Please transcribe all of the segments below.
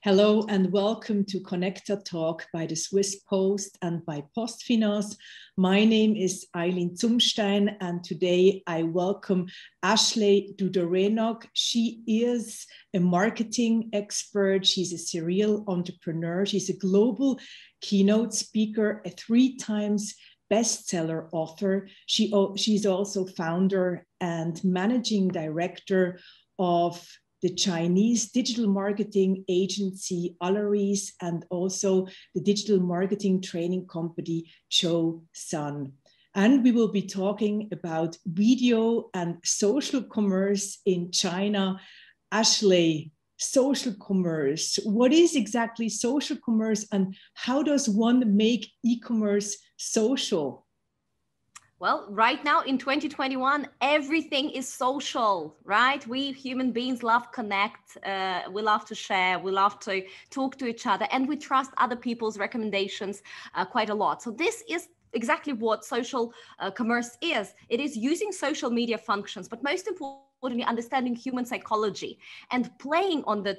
Hello and welcome to Connecta Talk by the Swiss Post and by PostFinance. My name is Aileen Zumstein and today I welcome Aileen Dudarenok. She is a marketing expert. She's a serial entrepreneur. She's a global keynote speaker, a 3 times bestseller author. She's also founder and managing director of the Chinese digital marketing agency Alarice and also the digital marketing training company ChoZan. And we will be talking about video and social commerce in China. Ashley, social commerce. What is exactly social commerce and how does one make e-commerce social? Well, right now in 2021, everything is social, right? We human beings love connect, we love to share, we love to talk to each other, and we trust other people's recommendations quite a lot. So this is exactly what social commerce is. It is using social media functions, but most importantly, understanding human psychology and playing on the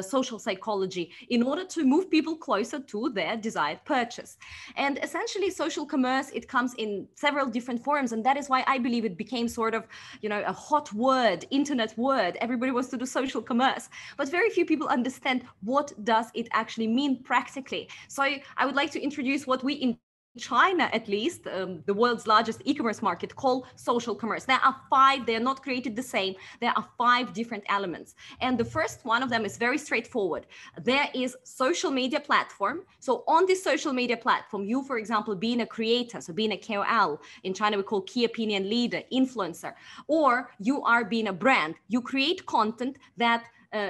social psychology in order to move people closer to their desired purchase. And essentially social commerce, it comes in several different forms. And that is why I believe it became sort of, a hot word, internet word. Everybody wants to do social commerce, but very few people understand what does it actually mean practically. So I would like to introduce what we in China, at least, the world's largest e-commerce market, call social commerce. There are 5, they're not created the same. There are 5 different elements. And the first one of them is very straightforward. There is social media platform. So on this social media platform, you, for example, being a creator, so being a KOL, in China we call key opinion leader, influencer, or you are being a brand, you create content that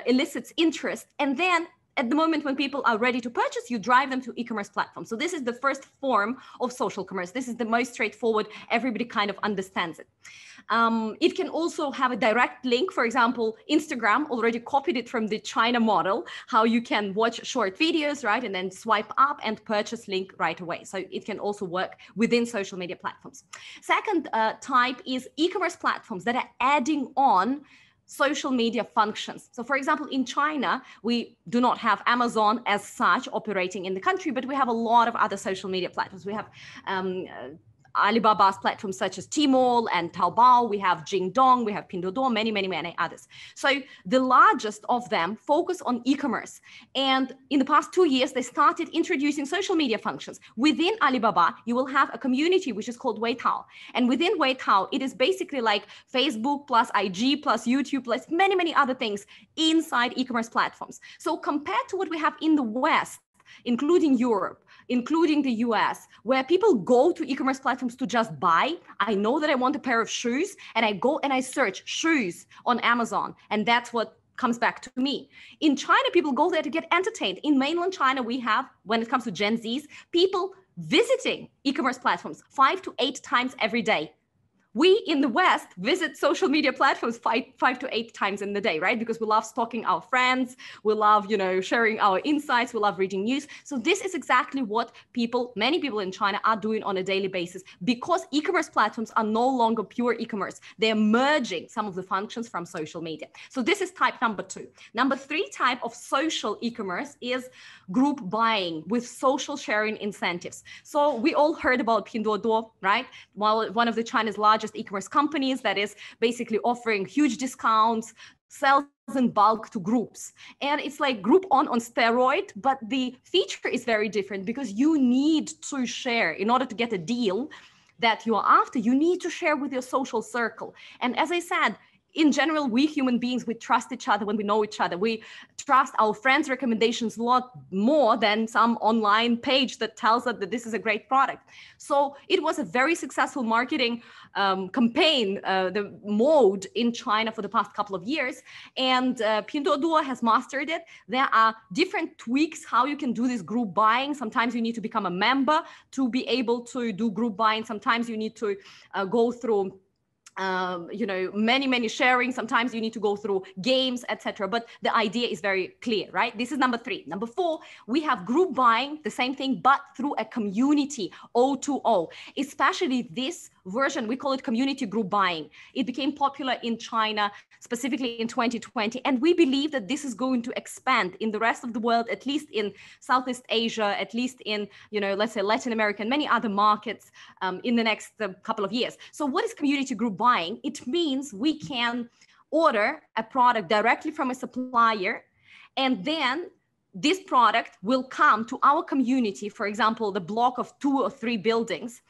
elicits interest, and then at the moment when people are ready to purchase, you drive them to e-commerce platforms. So this is the first form of social commerce. This is the most straightforward. Everybody kind of understands it. It can also have a direct link. For example, Instagram already copied it from the China model, how you can watch short videos, right? And then swipe up and purchase link right away. So it can also work within social media platforms. Second type is e-commerce platforms that are adding on social media functions. So for example, in China, we do not have Amazon as such operating in the country, but we have a lot of other social media platforms. We have Alibaba's platforms such as Tmall and Taobao, we have Jingdong, we have Pinduoduo, many others. So the largest of them focus on e-commerce. And in the past 2 years, they started introducing social media functions. Within Alibaba, you will have a community which is called Weitao. And within Weitao, it is basically like Facebook plus IG plus YouTube plus many other things inside e-commerce platforms. So compared to what we have in the West, including Europe, including the US, where people go to e-commerce platforms to just buy. I know that I want a pair of shoes and I go and I search shoes on Amazon, and that's what comes back to me. In China, people go there to get entertained. In mainland China, we have, when it comes to Gen Zs, people visiting e-commerce platforms 5 to 8 times every day. We in the West visit social media platforms 5 to 8 times in the day, right? Because we love stalking our friends, we love, sharing our insights, we love reading news. So this is exactly what many people in China are doing on a daily basis, because e-commerce platforms are no longer pure e-commerce. They're merging some of the functions from social media. So this is type number 2. Number 3 type of social e-commerce is group buying with social sharing incentives. So we all heard about Pinduoduo, right? Well, one of the China's largest e-commerce companies that is basically offering huge discounts, sells in bulk to groups. And it's like Groupon on steroid, but the feature is very different because you need to share in order to get a deal that you are after. You need to share with your social circle. And as I said, in general, we human beings, we trust each other when we know each other. We trust our friends' recommendations a lot more than some online page that tells us that this is a great product. So it was a very successful marketing campaign, the mode in China for the past couple of years. And Pinduoduo has mastered it. There are different tweaks how you can do this group buying. Sometimes you need to become a member to be able to do group buying. Sometimes you need to go through many sharing. Sometimes you need to go through games, etc. But the idea is very clear, right? This is number 3. Number 4, we have group buying, the same thing, but through a community, O2O. Especially this version, we call it community group buying. It became popular in China, specifically in 2020. And we believe that this is going to expand in the rest of the world, at least in Southeast Asia, at least in, let's say Latin America and many other markets in the next couple of years. So what is community group buying? It means we can order a product directly from a supplier, and then this product will come to our community, for example, the block of 2 or 3 buildings,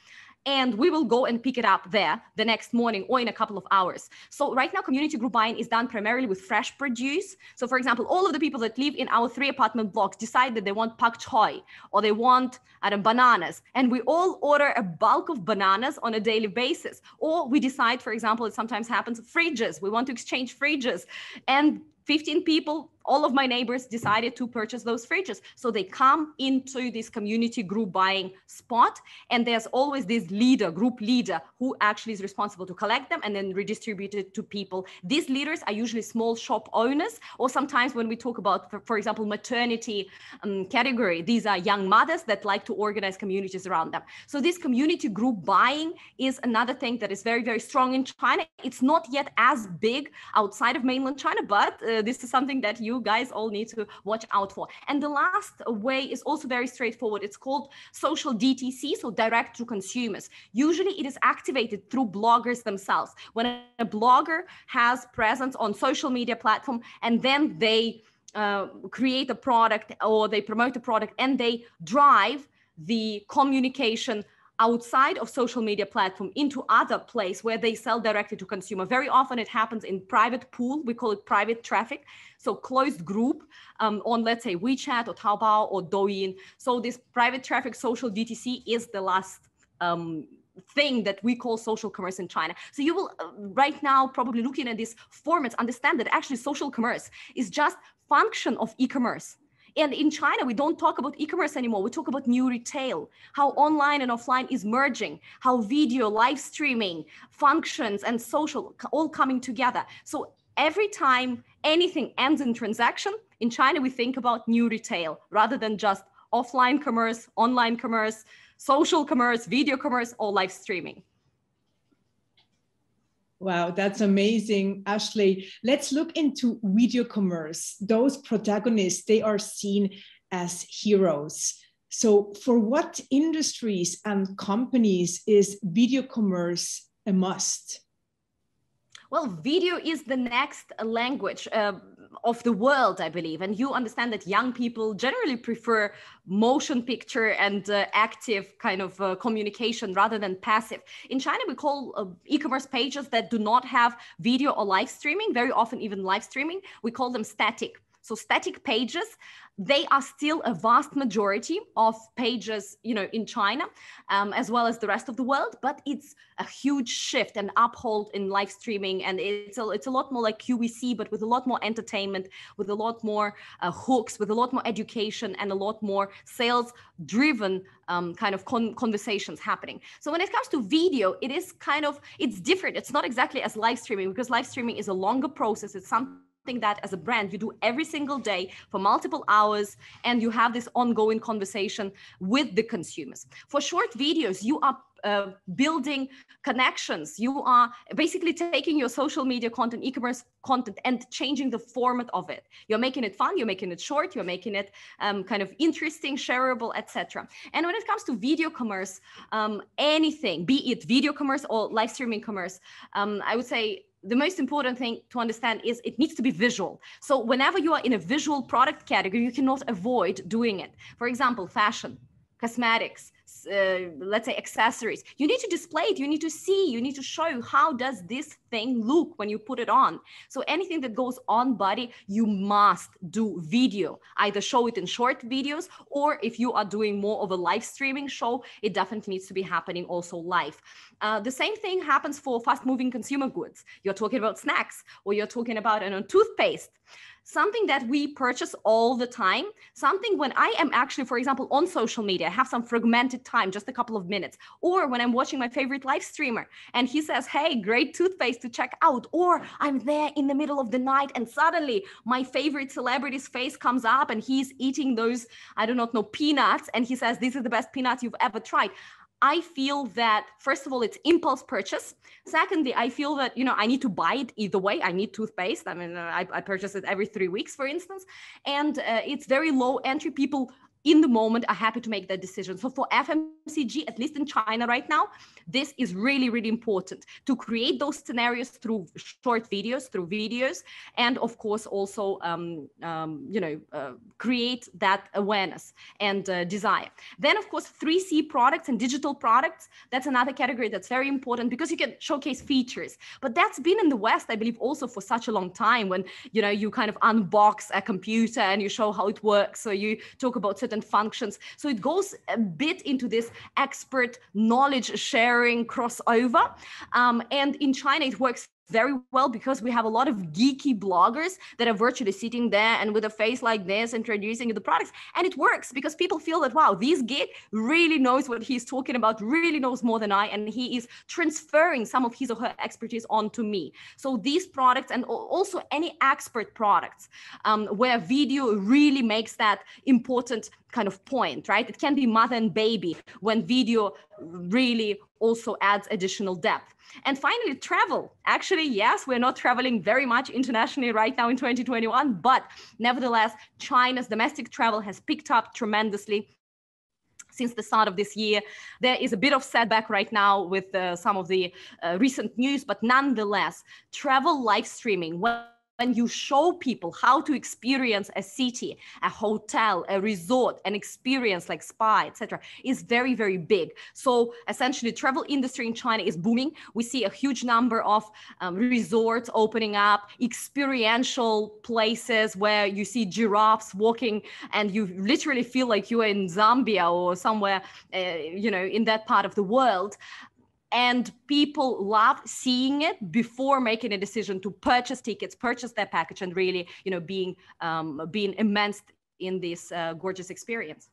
and we will go and pick it up there the next morning or in a couple of hours. So right now, community group buying is done primarily with fresh produce. So for example, all of the people that live in our 3 apartment blocks decide that they want pak choi, or they want bananas. And we all order a bulk of bananas on a daily basis. Or we decide, for example, it sometimes happens, fridges. We want to exchange fridges. And 15 people, all of my neighbors, decided to purchase those fridges. So they come into this community group buying spot, and there's always this group leader, who actually is responsible to collect them and then redistribute it to people. These leaders are usually small shop owners, or sometimes when we talk about, for example, maternity category, these are young mothers that like to organize communities around them. So this community group buying is another thing that is very, very strong in China. It's not yet as big outside of mainland China, but this is something that you guys all need to watch out for. And the last way is also very straightforward. It's called social DTC, so direct to consumers. Usually it is activated through bloggers themselves. When a blogger has presence on social media platform, and then they create a product or they promote a product, and they drive the communication outside of social media platform into other place where they sell directly to consumer. Very often it happens in private pool. We call it private traffic. So closed group on, let's say, WeChat or Taobao or Douyin. So this private traffic, social DTC, is the last thing that we call social commerce in China. So you will right now, probably looking at these formats, understand that actually social commerce is just function of e-commerce. And in China, we don't talk about e-commerce anymore. We talk about new retail, how online and offline is merging, how video, live streaming, functions, and social all coming together. So every time anything ends in transaction, in China, we think about new retail rather than just offline commerce, online commerce, social commerce, video commerce, or live streaming. Wow, that's amazing, Ashley. Let's look into video commerce. Those protagonists, they are seen as heroes. So for what industries and companies is video commerce a must? Well, video is the next language of the world, I believe. And you understand that young people generally prefer motion picture and active kind of communication rather than passive. In China, we call e-commerce pages that do not have video or live streaming, very often even live streaming, we call them static. So static pages, they are still a vast majority of pages, in China, as well as the rest of the world. But it's a huge shift and uphold in live streaming, and it's a lot more like QVC, but with a lot more entertainment, with a lot more hooks, with a lot more education, and a lot more sales-driven kind of conversations happening. So when it comes to video, it's different. It's not exactly as live streaming, because live streaming is a longer process. It's something that as a brand you do every single day for multiple hours, and you have this ongoing conversation with the consumers. For short videos, you are building connections. You are basically taking your social media content, e-commerce content, and changing the format of it. You're making it fun, you're making it short, you're making it kind of interesting, shareable, etc. And when it comes to video commerce, anything, be it video commerce or live streaming commerce, I would say the most important thing to understand is it needs to be visual. So whenever you are in a visual product category, you cannot avoid doing it. For example, fashion, cosmetics, let's say accessories. You need to display it, you need to see, you need to show how does this thing look when you put it on. So anything that goes on body, you must do video. Either show it in short videos, or if you are doing more of a live streaming show, it definitely needs to be happening also live. The same thing happens for fast moving consumer goods. You're talking about snacks, or you're talking about toothpaste. Something that we purchase all the time, something when I am actually, for example, on social media, I have some fragmented time, just a couple of minutes. Or when I'm watching my favorite live streamer and he says, hey, great toothpaste to check out. Or I'm there in the middle of the night and suddenly my favorite celebrity's face comes up and he's eating those, I do not know, peanuts. And he says, these are the best peanuts you've ever tried. I feel that, first of all, it's impulse purchase. Secondly, I feel that, you know, I need to buy it either way. I need toothpaste. I mean, I purchase it every 3 weeks, for instance. And it's very low entry. People in the moment are happy to make that decision. So for FMCG, at least in China right now, this is really, really important to create those scenarios through short videos, and of course also, create that awareness and desire. Then of course, 3C products and digital products, that's another category that's very important because you can showcase features. But that's been in the West, I believe, also for such a long time when, you know, you kind of unbox a computer and you show how it works. So you talk about certain functions. So it goes a bit into this expert knowledge sharing crossover. And in China, it works very well because we have a lot of geeky bloggers that are virtually sitting there and with a face like this introducing the products. And it works because people feel that, wow, this geek really knows what he's talking about, really knows more than I, and he is transferring some of his or her expertise onto me. So these products, and also any expert products where video really makes that important kind of point, right? It can be mother and baby when video really also adds additional depth. And finally, travel. Actually, yes, we're not traveling very much internationally right now in 2021, but nevertheless, China's domestic travel has picked up tremendously since the start of this year. There is a bit of setback right now with some of the recent news, but nonetheless, travel live streaming, when you show people how to experience a city, a hotel, a resort, an experience like spa, etc., is very, very big. So essentially, travel industry in China is booming. We see a huge number of resorts opening up, experiential places where you see giraffes walking and you literally feel like you are in Zambia or somewhere, in that part of the world. And people love seeing it before making a decision to purchase tickets, purchase their package, and really, being immersed in this gorgeous experience.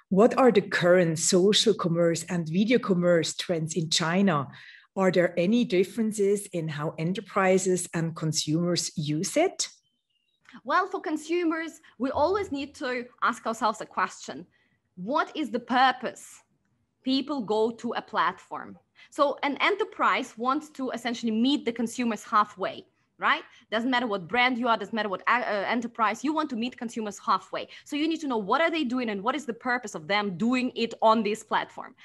What are the current social commerce and video commerce trends in China? Are there any differences in how enterprises and consumers use it? Well, for consumers, we always need to ask ourselves a question. What is the purpose people go to a platform? So an enterprise wants to essentially meet the consumers halfway, right? Doesn't matter what brand you are, doesn't matter what enterprise, you want to meet consumers halfway. So you need to know what are they doing and what is the purpose of them doing it on this platform.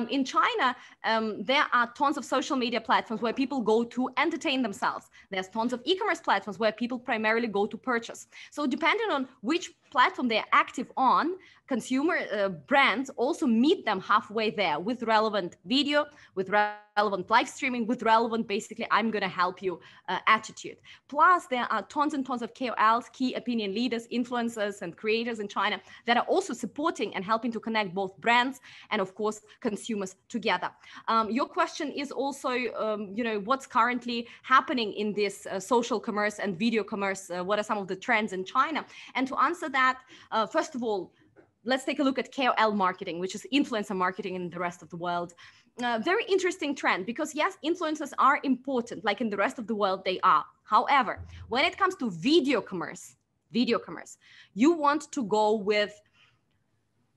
In China, there are tons of social media platforms where people go to entertain themselves. There's tons of e-commerce platforms where people primarily go to purchase. So depending on which platform they're active on, consumer brands also meet them halfway there with relevant video, with relevant live streaming, with relevant, basically, I'm going to help you attitude. Plus, there are tons and tons of KOLs, key opinion leaders, influencers, and creators in China that are also supporting and helping to connect both brands and, of course, consumers together. Your question is also, what's currently happening in this social commerce and video commerce? What are some of the trends in China? And to answer that, first of all, let's take a look at KOL marketing, which is influencer marketing in the rest of the world. Very interesting trend because yes, influencers are important, like in the rest of the world they are. However, when it comes to video commerce, you want to go with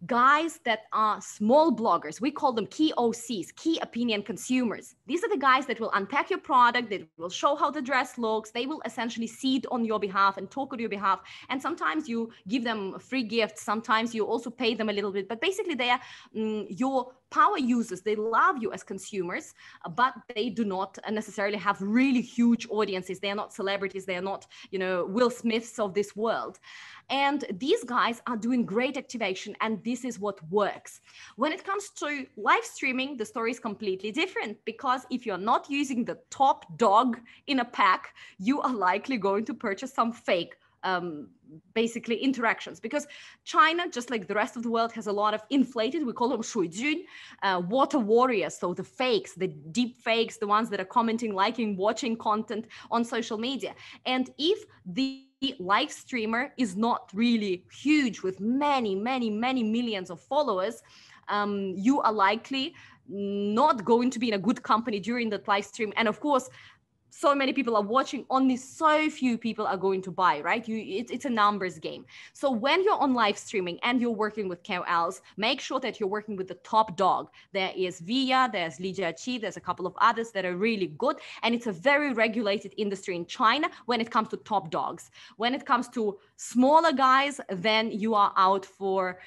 guys that are small bloggers. We call them key OCs, key opinion consumers. These are the guys that will unpack your product, they will show how the dress looks, they will essentially see it on your behalf and talk on your behalf. And sometimes you give them free gifts, sometimes you also pay them a little bit, but basically they are your power users. They love you as consumers, but they do not necessarily have really huge audiences. They are not celebrities. They are not, Will Smiths of this world. And these guys are doing great activation, and this is what works. When it comes to live streaming, the story is completely different because if you're not using the top dog in a pack, you are likely going to purchase some fake basically interactions, because China, just like the rest of the world, has a lot of inflated, we call them shuijun, water warriors. So the fakes, the deep fakes, the ones that are commenting, liking, watching content on social media. And if the live streamer is not really huge with many millions of followers, you are likely not going to be in a good company during that live stream. And of course, so many people are watching, only so few people are going to buy, right? It's a numbers game. So when you're on live streaming and you're working with KOLs, make sure that you're working with the top dog. There is Via, there's Li Jiaqi, there's a couple of others that are really good. And it's a very regulated industry in China when it comes to top dogs. When it comes to smaller guys, then you are out for,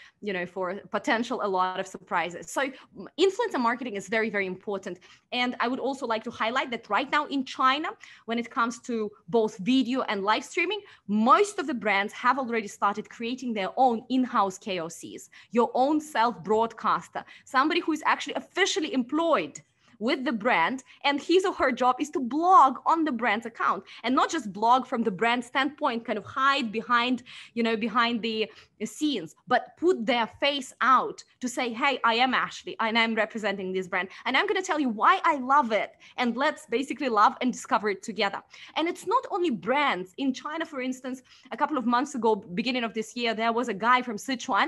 for potential a lot of surprises. So influencer marketing is very, very important. And I would also like to highlight that right now in China, when it comes to both video and live streaming, most of the brands have already started creating their own in-house KOCs, your own self-broadcaster, somebody who is actually officially employed with the brand, and his or her job is to blog on the brand's account, and not just blog from the brand standpoint, kind of hide behind, behind the scenes, but put their face out to say, hey, I am Ashley and I'm representing this brand, and I'm going to tell you why I love it, and let's basically love and discover it together. And it's not only brands. In China, for instance, a couple of months ago, beginning of this year, there was a guy from Sichuan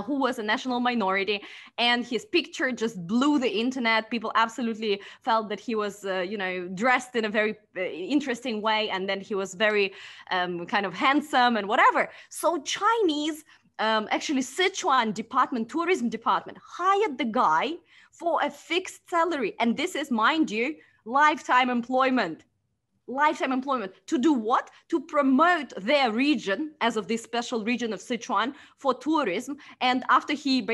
who was a national minority, and his picture just blew the internet. People absolutely felt that he was, dressed in a very interesting way, and then he was very kind of handsome and whatever. So Chinese, actually Sichuan tourism department hired the guy for a fixed salary. And this is, mind you, lifetime employment. To do what? To promote their region, as of this special region of Sichuan, for tourism. And after his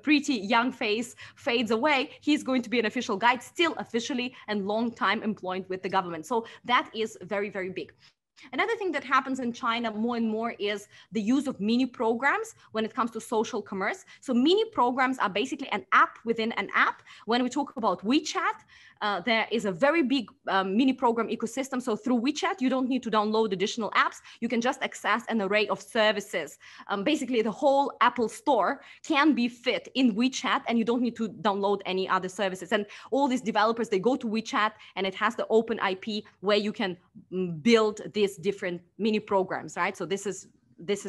pretty young face fades away, he's going to be an official guide, still officially and long time employed with the government. So that is very, very big. Another thing that happens in China more and more is the use of mini programs when it comes to social commerce. So mini programs are basically an app within an app. When we talk about WeChat, there is a very big mini program ecosystem. So through WeChat, you don't need to download additional apps. You can just access an array of services. Basically, the whole Apple store can be fit in WeChat, and you don't need to download any other services. And all these developers, they go to WeChat, and it has the open IP where you can build these different mini programs, right? So this is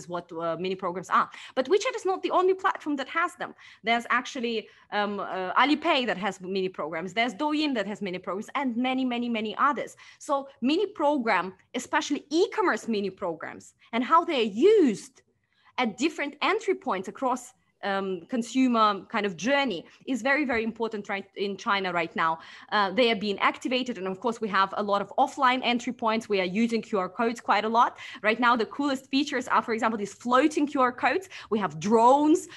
what mini programs are. But WeChat is not the only platform that has them. There's actually Alipay that has mini programs. There's Douyin that has mini programs, and many, many, many others. So mini program, especially e-commerce mini programs, and how they're used at different entry points across consumer kind of journey is very, very important right in China right now. They are being activated. And of course, we have a lot of offline entry points. We are using QR codes quite a lot. Right now, the coolest features are, for example, these floating QR codes. We have drones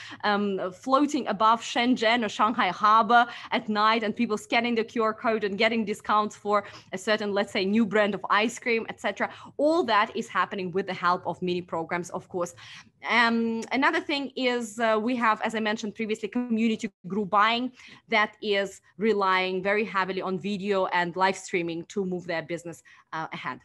floating above Shenzhen or Shanghai Harbor at night, and people scanning the QR code and getting discounts for a certain, let's say, new brand of ice cream, etc. All that is happening with the help of mini programs, of course. Another thing is we have, as I mentioned previously, community group buying that is relying very heavily on video and live streaming to move their business ahead.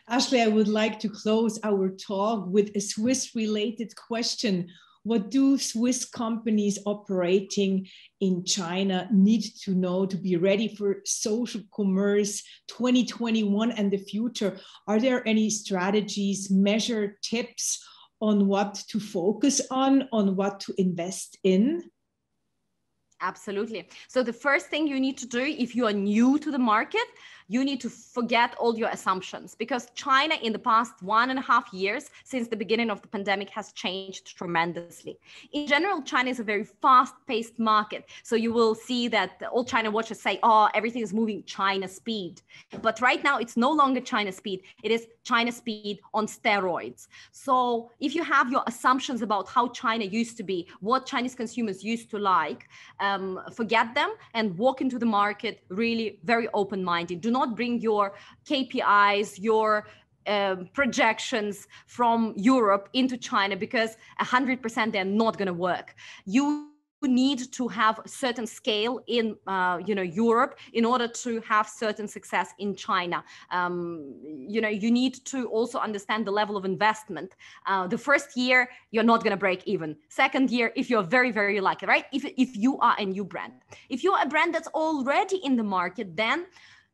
Ashley, I would like to close our talk with a Swiss-related question. What do Swiss companies operating in China need to know to be ready for social commerce 2021 and the future? Are there any strategies, measure tips on what to focus on what to invest in? Absolutely. So the first thing you need to do if you are new to the market, you need to forget all your assumptions, because China in the past 1.5 years since the beginning of the pandemic has changed tremendously. In general, China is a very fast-paced market. So you will see that all China watchers say, oh, everything is moving China speed. But right now, it's no longer China speed. It is China speed on steroids. So if you have your assumptions about how China used to be, what Chinese consumers used to like, forget them and walk into the market really very open-minded. Do not bring your KPIs, your projections from Europe into China, because 100% they're not going to work. You need to have certain scale in Europe in order to have certain success in China. You need to also understand the level of investment. The first year you're not going to break even. Second year, if you're very, very lucky, right? If you are a new brand, if you're a brand that's already in the market, then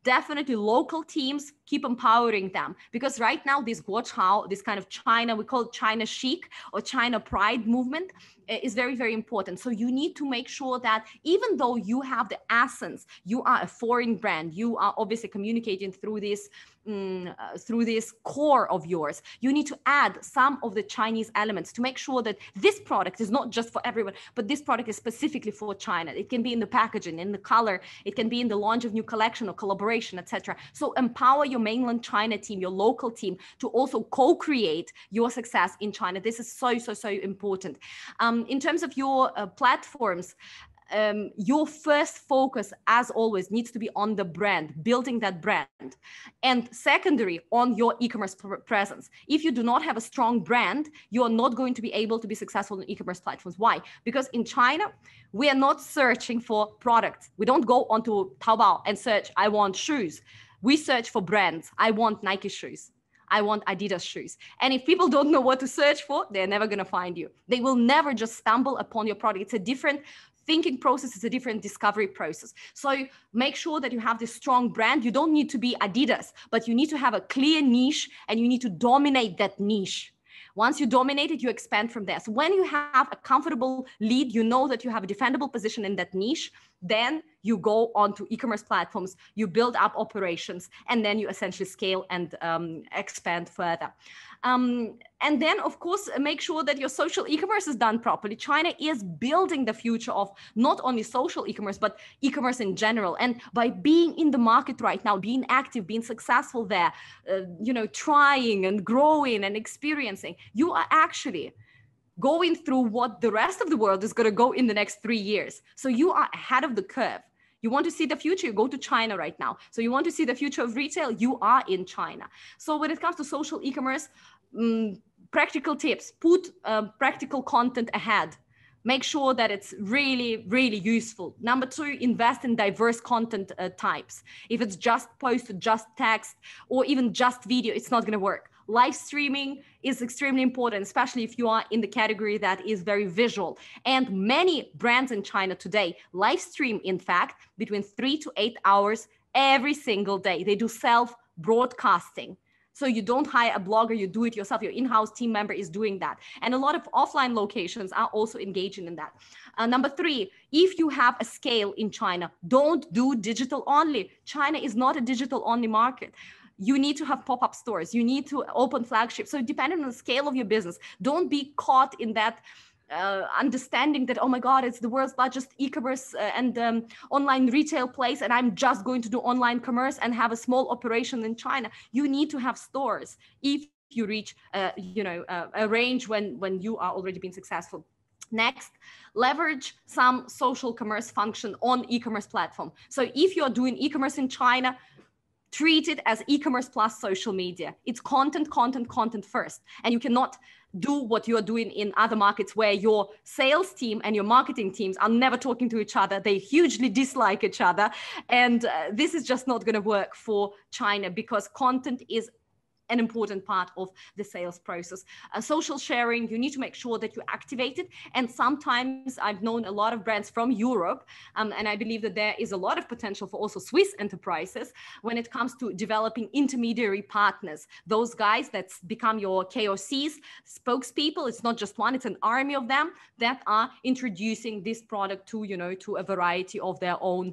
definitely local teams, keep empowering them, because right now this Guochao, this kind of China, we call it China chic or China pride movement, is very, very important. So you need to make sure that even though you have the essence, you are a foreign brand, you are obviously communicating through this core of yours, you need to add some of the Chinese elements to make sure that this product is not just for everyone, but this product is specifically for China. It can be in the packaging, in the color, it can be in the launch of new collection or collaboration, etc. So empower your mainland China team, your local team, to also co-create your success in China. This is so, so, so important. In terms of your platforms, your first focus, as always, needs to be on the brand, building that brand, and secondary on your e-commerce presence. If you do not have a strong brand, you are not going to be able to be successful in e-commerce platforms. Why? Because in China, we are not searching for products. We don't go onto Taobao and search, I want shoes. We search for brands. I want Nike shoes. I want Adidas shoes. And if people don't know what to search for, they're never going to find you. They will never just stumble upon your product. It's a different thinking process, it's a different discovery process. So make sure that you have this strong brand. You don't need to be Adidas, but you need to have a clear niche and you need to dominate that niche. Once you dominate it, you expand from there. So when you have a comfortable lead, you know that you have a defendable position in that niche, then you go onto e-commerce platforms, you build up operations, and then you essentially scale and expand further. And then, of course, make sure that your social e-commerce is done properly. China is building the future of not only social e-commerce, but e-commerce in general. And by being in the market right now, being active, being successful there, trying and growing and experiencing, you are actually going through what the rest of the world is going to go in the next 3 years. So you are ahead of the curve. You want to see the future, you go to China right now. So you want to see the future of retail, you are in China. So when it comes to social e-commerce, practical tips, put practical content ahead. Make sure that it's really, really useful. Number 2, invest in diverse content types. If it's just post, just text, or even just video, it's not going to work. Live streaming is extremely important, especially if you are in the category that is very visual. And many brands in China today live stream, in fact, between 3 to 8 hours every single day. They do self-broadcasting. So you don't hire a blogger, you do it yourself. Your in-house team member is doing that. And a lot of offline locations are also engaging in that. Number 3, if you have a scale in China, don't do digital only. China is not a digital only market. You need to have pop-up stores. You need to open flagships. So depending on the scale of your business, don't be caught in that understanding that, oh my God, it's the world's largest e-commerce and online retail place, and I'm just going to do online commerce and have a small operation in China. You need to have stores if you reach, a range when you are already being successful. Next, leverage some social commerce function on e-commerce platform. So if you're doing e-commerce in China, treat it as e-commerce plus social media. It's content first. And you cannot do what you're doing in other markets where your sales team and your marketing teams are never talking to each other. They hugely dislike each other. And this is just not going to work for China, because content is an important part of the sales process. Social sharing, you need to make sure that you activate it. And sometimes I've known a lot of brands from Europe, and I believe that there is a lot of potential for also Swiss enterprises when it comes to developing intermediary partners. Those guys that become your KOCs, spokespeople. It's not just one, it's an army of them that are introducing this product to a variety of their own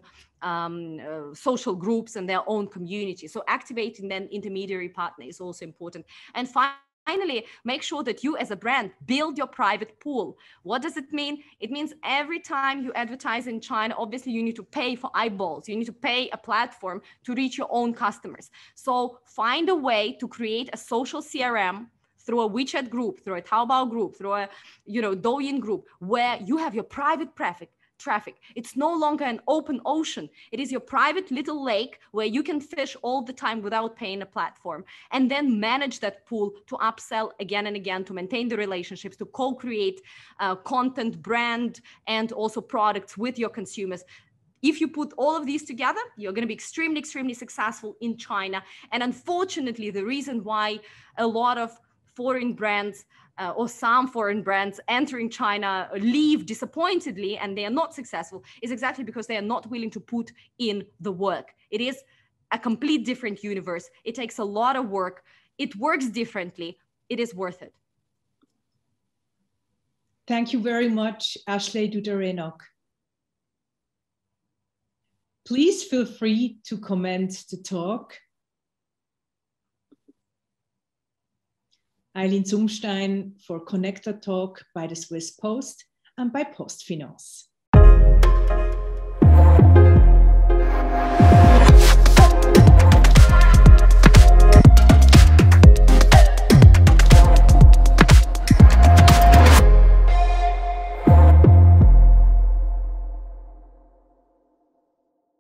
social groups and their own community. So activating then intermediary partner is also important. And finally, make sure that you as a brand build your private pool. What does it mean? It means every time you advertise in China, obviously you need to pay for eyeballs. You need to pay a platform to reach your own customers. So find a way to create a social CRM through a WeChat group, through a Taobao group, through a Douyin group, where you have your private traffic. It's no longer an open ocean. It is your private little lake where you can fish all the time without paying a platform, and then manage that pool to upsell again and again, to maintain the relationships, to co-create content, brand, and also products with your consumers. If you put all of these together, you're going to be extremely, extremely successful in China. And unfortunately, the reason why a lot of foreign brands or some foreign brands entering China leave disappointedly and they are not successful is exactly because they are not willing to put in the work. It is a complete different universe. It takes a lot of work. It works differently. It is worth it. Thank you very much, Aileen Dudarenok. Please feel free to comment the talk. Aileen Zumstein for Connecta talk by the Swiss Post and by PostFinance.